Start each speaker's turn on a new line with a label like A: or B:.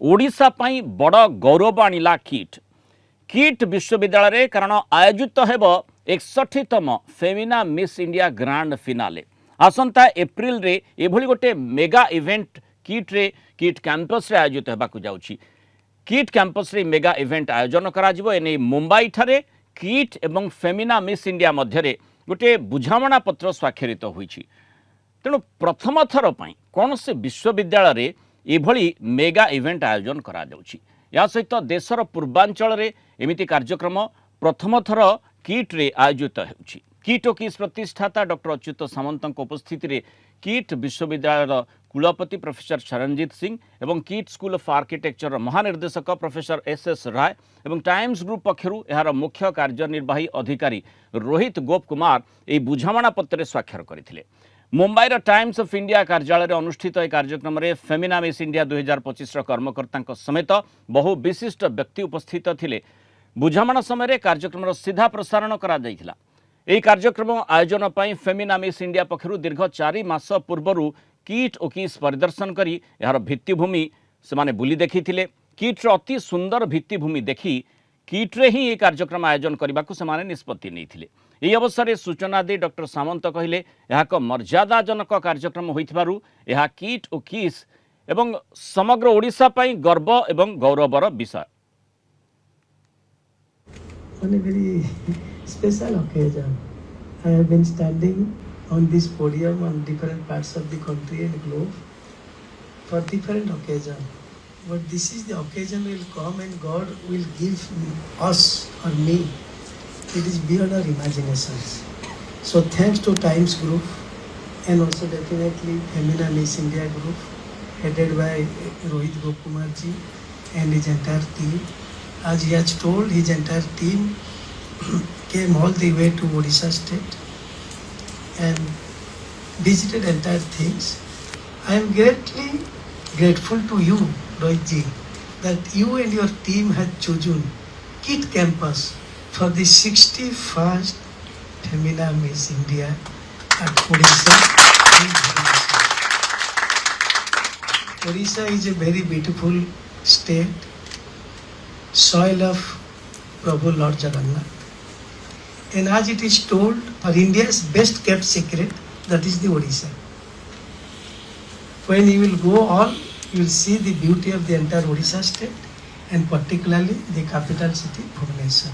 A: ओडिशा पई बड़ गौरव आनिला किट विश्वविद्यालय कारण आयोजित हेब 61तम Femina Miss India grand finale आसंता एप्रिल रे एभली गोटे मेगा इवेंट किट कैंपस रे आयोजित हेबाकु जाउछि। किट कैंपस रे मेगा इवेंट आयोजन करा जिवो एने मुंबई ठारे किट एवं फेमिना मिस इंडिया मध्यरे गोटे बुझामणा पत्र स्वाक्षरित होईछि। तेणु प्रथम थर पई कौन से विश्वविद्यालय रे एभली मेगा इवेंट आयोजन करा जाउछि। या सहित देशर पूर्वांचल रे एमिति कार्यक्रम प्रथम थर किट रे आयोजित होउछि। किट ओ किस प्रतिष्ठाता डॉक्टर अच्युत सामंत उपस्थिति रे किट विश्वविद्यालय कुलपति प्रोफेसर शरणजीत सिंह एवं किट स्कूल ऑफ आर्किटेक्चर महानिर्देशक प्रोफेसर एस राय एवं टाइम्स ग्रुप पक्षरु एहार मुख्य कार्यनिर्वाही अधिकारी रोहित गोप कुमार ए बुझामणा पत्र स्वाक्षर करथिले। मुंबईर टाइम्स ऑफ इंडिया कार्यालय अनुष्ठित एक कार्यक्रम में फेमिना मिस इंडिया 2025 कर्मकर्ता समेत बहु विशिष्ट व्यक्ति उपस्थित थिले। बुझामणा समय कार्यक्रम सीधा प्रसारण करा जायथिला। एही कार्यक्रम आयोजन पई फेमिना मिस इंडिया पक्षरु दीर्घ 4 मास पूर्वरु किट ओ किस परिदर्शन करी यार भित्तिभूमि से बुली देखिथिले। किट्र अति सुंदर भित्तिभूमि देखि किट्रे ही ये कार्यक्रम आयोजन करने को निष्पत्ति नहीं। यह अवसर में सूचना दे डॉक्टर सामंत कहले एक मर्यादाजनक कार्यक्रम होइथिबारु यह किट ओ किस एवं समग्र ओडिशा पई गर्व एवं गौरवर विषय।
B: On a very special occasion, I have been standing on this podium on different parts of the country and globe for different occasions. But this is the occasion will come and God will give us or me. It is beyond our imaginations. So thanks to Times Group and also definitely Femina Miss India Group headed by Rohit Gokumarji and his entire team. As he has told, his entire team came all the way to Odisha state and visited entire things. I am greatly grateful to you, Rohitji, that you and your team have chosen KIT campus for the 61st Femina Miss India at Odisha. Odisha is a very beautiful state, soil of Prabhu Lord Jagannath. And as it is told, for India's best kept secret, that is the Odisha. When you will go all, you will see the beauty of the entire Odisha state and particularly the capital city, Bhubaneswar.